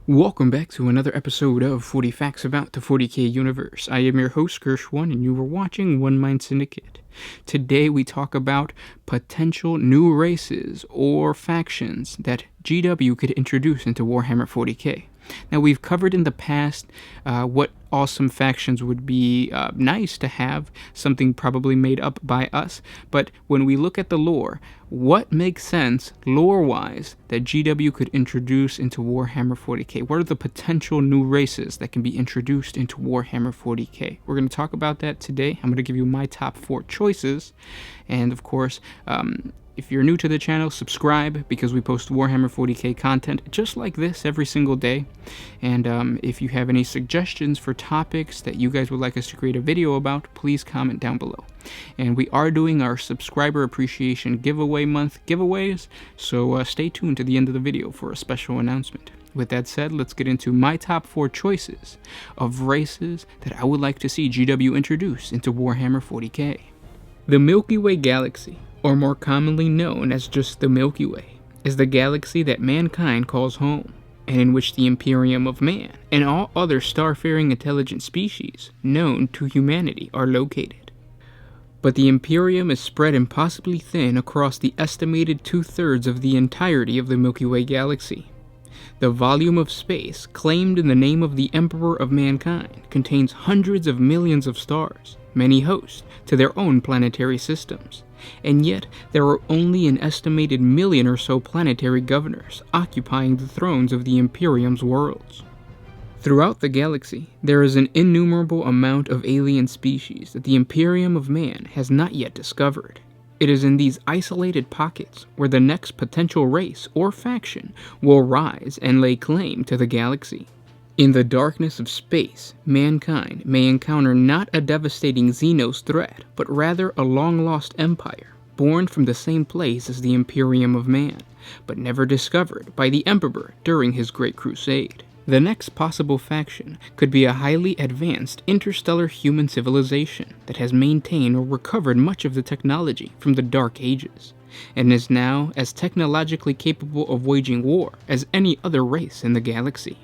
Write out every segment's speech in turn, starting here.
Welcome back to another episode of 40 Facts About the 40K Universe. I am your host, Gersh1, and you are watching One Mind Syndicate. Today we talk about potential new races or factions that GW could introduce into Warhammer 40K. Now, we've covered in the past what awesome factions would be nice to have, something probably made up by us, but when we look at the lore, what makes sense lore-wise that GW could introduce into Warhammer 40K? What are the potential new races that can be introduced into Warhammer 40K? We're going to talk about that today. I'm going to give you my top 4 choices, and of course, if you're new to the channel, subscribe, because we post Warhammer 40K content just like this every single day. And if you have any suggestions for topics that you guys would like us to create a video about, please comment down below. And we are doing our subscriber appreciation giveaway month giveaways, so stay tuned to the end of the video for a special announcement. With that said, let's get into my top 4 choices of races that I would like to see GW introduce into Warhammer 40K. The Milky Way Galaxy, or more commonly known as just the Milky Way, is the galaxy that mankind calls home, and in which the Imperium of Man and all other starfaring intelligent species known to humanity are located. But the Imperium is spread impossibly thin across the estimated 2/3 of the entirety of the Milky Way Galaxy. The volume of space claimed in the name of the Emperor of Mankind contains hundreds of millions of stars, many host to their own planetary systems, and yet there are only an estimated million or so planetary governors occupying the thrones of the Imperium's worlds. Throughout the galaxy, there is an innumerable amount of alien species that the Imperium of Man has not yet discovered. It is in these isolated pockets where the next potential race or faction will rise and lay claim to the galaxy. In the darkness of space, mankind may encounter not a devastating Xenos threat, but rather a long-lost empire, born from the same place as the Imperium of Man, but never discovered by the Emperor during his Great Crusade. The next possible faction could be a highly advanced interstellar human civilization that has maintained or recovered much of the technology from the Dark Ages, and is now as technologically capable of waging war as any other race in the galaxy.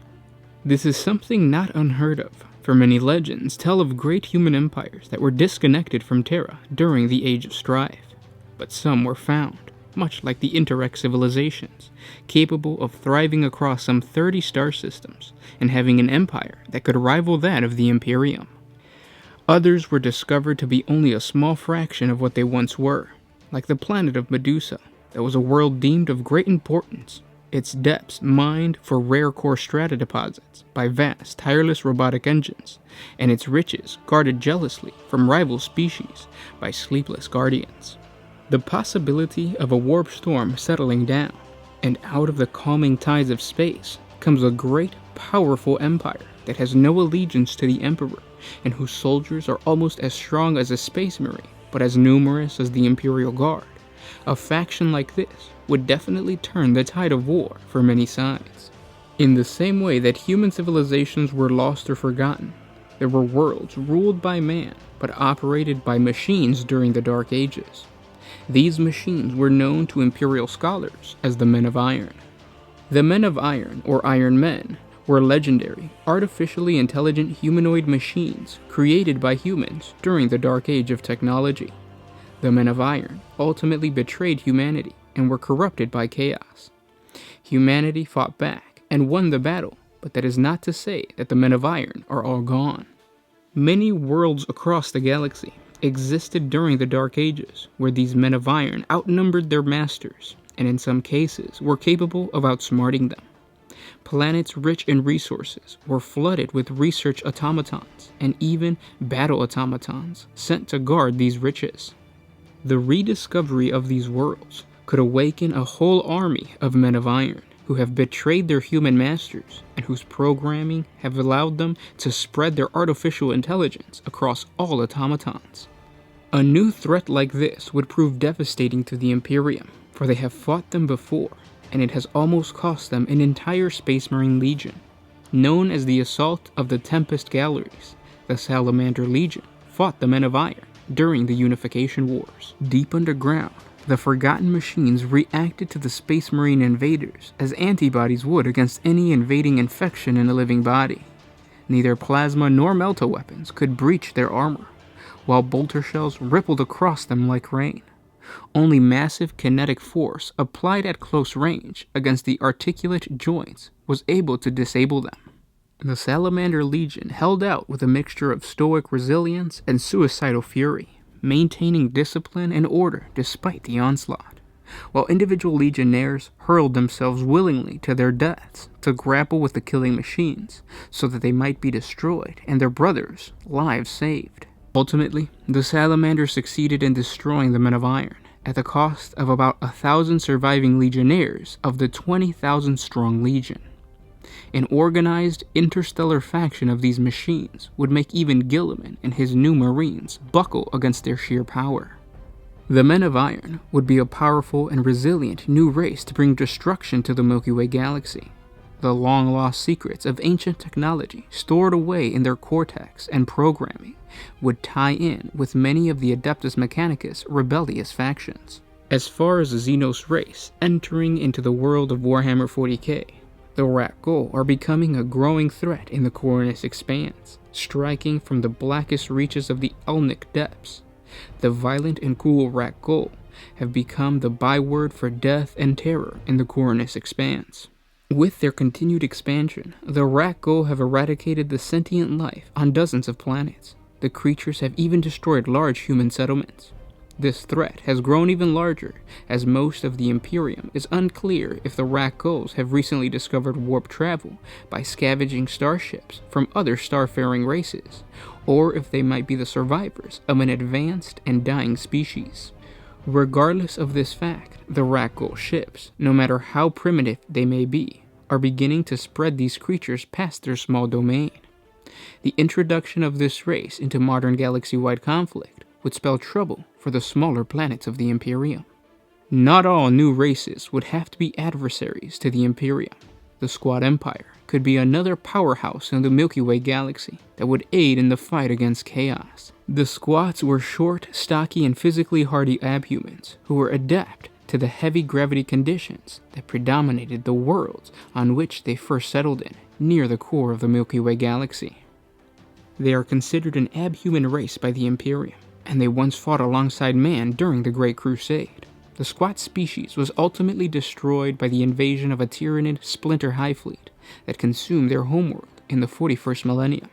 This is something not unheard of, for many legends tell of great human empires that were disconnected from Terra during the Age of Strife, but some were found, much like the Interrex civilizations, capable of thriving across some 30 star systems and having an empire that could rival that of the Imperium. Others were discovered to be only a small fraction of what they once were, like the planet of Medusa, that was a world deemed of great importance, its depths mined for rare core strata deposits by vast, tireless robotic engines, and its riches guarded jealously from rival species by sleepless guardians. The possibility of a warp storm settling down, and out of the calming tides of space comes a great, powerful empire that has no allegiance to the Emperor, and whose soldiers are almost as strong as a space marine, but as numerous as the Imperial Guard. A faction like this would definitely turn the tide of war for many sides. In the same way that human civilizations were lost or forgotten, there were worlds ruled by man but operated by machines during the Dark Ages. These machines were known to Imperial scholars as the Men of Iron. The Men of Iron, or Iron Men, were legendary, artificially intelligent humanoid machines created by humans during the Dark Age of technology. The Men of Iron ultimately betrayed humanity and were corrupted by chaos. Humanity fought back and won the battle, but that is not to say that the Men of Iron are all gone. Many worlds across the galaxy existed during the Dark Ages, where these Men of Iron outnumbered their masters, and in some cases were capable of outsmarting them. Planets rich in resources were flooded with research automatons, and even battle automatons sent to guard these riches. The rediscovery of these worlds could awaken a whole army of Men of Iron who have betrayed their human masters and whose programming have allowed them to spread their artificial intelligence across all automatons. A new threat like this would prove devastating to the Imperium, for they have fought them before, and it has almost cost them an entire Space Marine Legion. Known as the Assault of the Tempest Galleries, the Salamander Legion fought the Men of Iron during the Unification Wars. Deep underground, The forgotten machines reacted to the Space Marine invaders as antibodies would against any invading infection in a living body. Neither plasma nor melta-weapons could breach their armor, while bolter shells rippled across them like rain. Only massive kinetic force applied at close range against the articulate joints was able to disable them. The Salamander Legion held out with a mixture of stoic resilience and suicidal fury, maintaining discipline and order despite the onslaught, while individual legionnaires hurled themselves willingly to their deaths to grapple with the killing machines so that they might be destroyed and their brothers' lives saved. Ultimately, the Salamanders succeeded in destroying the Men of Iron at the cost of about 1,000 surviving legionnaires of the 20,000-strong Legion. An organized interstellar faction of these machines would make even Gilliman and his new Marines buckle against their sheer power. The Men of Iron would be a powerful and resilient new race to bring destruction to the Milky Way Galaxy. The long-lost secrets of ancient technology stored away in their cortex and programming would tie in with many of the Adeptus Mechanicus' rebellious factions. As far as the Xenos race entering into the world of Warhammer 40k, the Rakghoul are becoming a growing threat in the Corynus Expanse, striking from the blackest reaches of the Elnic depths. The violent and cruel Rakghoul have become the byword for death and terror in the Corynus Expanse. With their continued expansion, the Rakghoul have eradicated the sentient life on dozens of planets. The creatures have even destroyed large human settlements. This threat has grown even larger, as most of the Imperium is unclear if the Rakghouls have recently discovered warp travel by scavenging starships from other starfaring races, or if they might be the survivors of an advanced and dying species. Regardless of this fact, the Rakghoul ships, no matter how primitive they may be, are beginning to spread these creatures past their small domain. The introduction of this race into modern galaxy-wide conflict would spell trouble for the smaller planets of the Imperium. Not all new races would have to be adversaries to the Imperium. The Squad Empire could be another powerhouse in the Milky Way Galaxy that would aid in the fight against chaos. The Squats were short, stocky, and physically hardy abhumans who were adept to the heavy gravity conditions that predominated the worlds on which they first settled in, near the core of the Milky Way Galaxy. They are considered an abhuman race by the Imperium, and they once fought alongside man during the Great Crusade. The Squat species was ultimately destroyed by the invasion of a Tyranid splinter hive fleet that consumed their homeworld in the 41st millennium,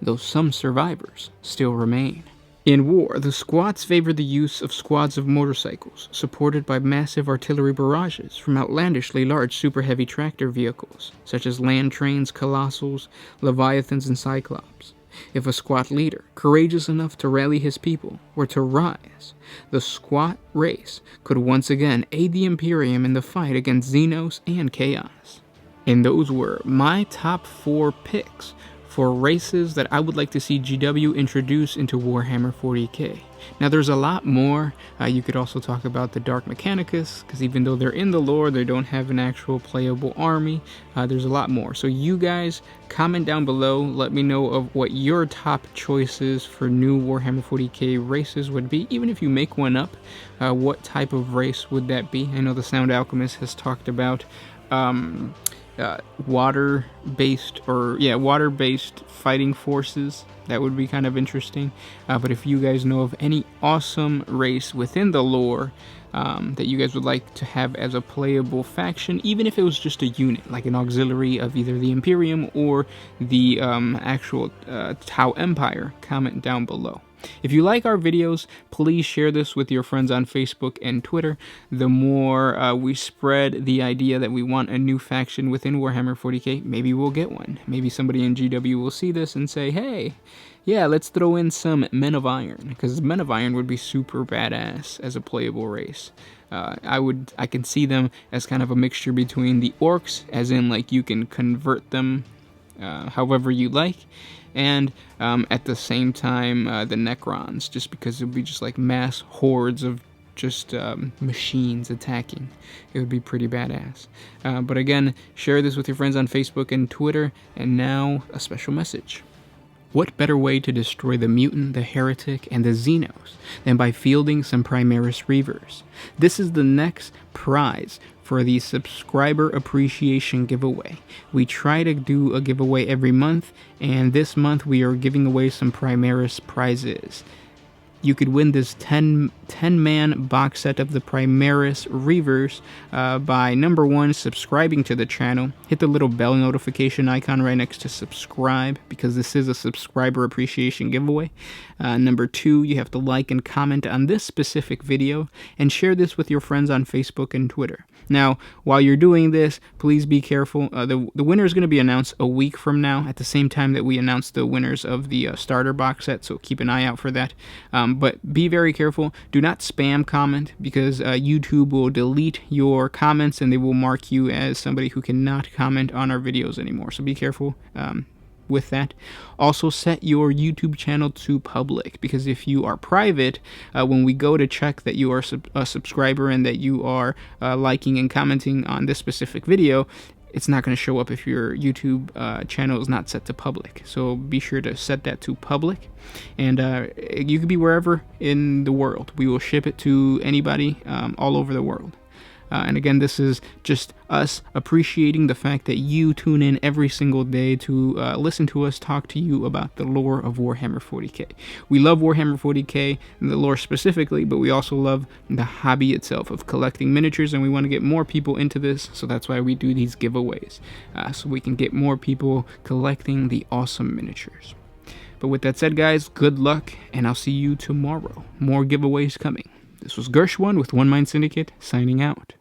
though some survivors still remain. In war, the Squats favored the use of squads of motorcycles, supported by massive artillery barrages from outlandishly large super-heavy tractor vehicles, such as land trains, colossals, leviathans, and cyclops. If a Squat leader, courageous enough to rally his people, were to rise, the Squat race could once again aid the Imperium in the fight against Xenos and Chaos. And those were my top 4 picks for races that I would like to see GW introduce into Warhammer 40k. Now there's a lot more. You could also talk about the Dark Mechanicus, because even though they're in the lore, they don't have an actual playable army. There's a lot more. So you guys comment down below, let me know of what your top choices for new Warhammer 40k races would be. Even if you make one up, what type of race would that be? I know the Sound Alchemist has talked about water-based fighting forces. That would be kind of interesting. But if you guys know of any awesome race within the lore that you guys would like to have as a playable faction, even if it was just a unit, like an auxiliary of either the Imperium or the actual Tau Empire, comment down below. If you like our videos, please share this with your friends on Facebook and Twitter. The more we spread the idea that we want a new faction within Warhammer 40k, maybe we'll get one. Maybe somebody in GW will see this and say, hey, yeah, let's throw in some Men of Iron, because Men of Iron would be super badass as a playable race. I can see them as kind of a mixture between the Orcs, as in like you can convert them however you like, and at the same time the Necrons, just because it would be just like mass hordes of just machines attacking. It would be pretty badass. But again, share this with your friends on Facebook and Twitter, and now a special message. What better way to destroy the mutant, the heretic, and the Xenos than by fielding some Primaris Reavers? This is the next prize for the subscriber appreciation giveaway. We try to do a giveaway every month, and this month we are giving away some Primaris prizes. You could win this 10-man box set of the Primaris Reavers by, number one, subscribing to the channel. Hit the little bell notification icon right next to subscribe, because this is a subscriber appreciation giveaway. Number two, you have to like and comment on this specific video, and share this with your friends on Facebook and Twitter. Now, while you're doing this, please be careful. The winner is going to be announced a week from now, at the same time that we announce the winners of the starter box set, so keep an eye out for that. But be very careful. Do not spam comment, because YouTube will delete your comments and they will mark you as somebody who cannot comment on our videos anymore. So be careful with that. Also, set your YouTube channel to public, because if you are private, when we go to check that you are a subscriber and that you are liking and commenting on this specific video, it's not going to show up if your YouTube channel is not set to public. So be sure to set that to public. And you could be wherever in the world. We will ship it to anybody all over the world. And again, this is just us appreciating the fact that you tune in every single day to listen to us talk to you about the lore of Warhammer 40k. We love Warhammer 40k, and the lore specifically, but we also love the hobby itself of collecting miniatures, and we want to get more people into this, so that's why we do these giveaways, so we can get more people collecting the awesome miniatures. But with that said, guys, good luck, and I'll see you tomorrow. More giveaways coming. This was Gershwin with One Mind Syndicate, signing out.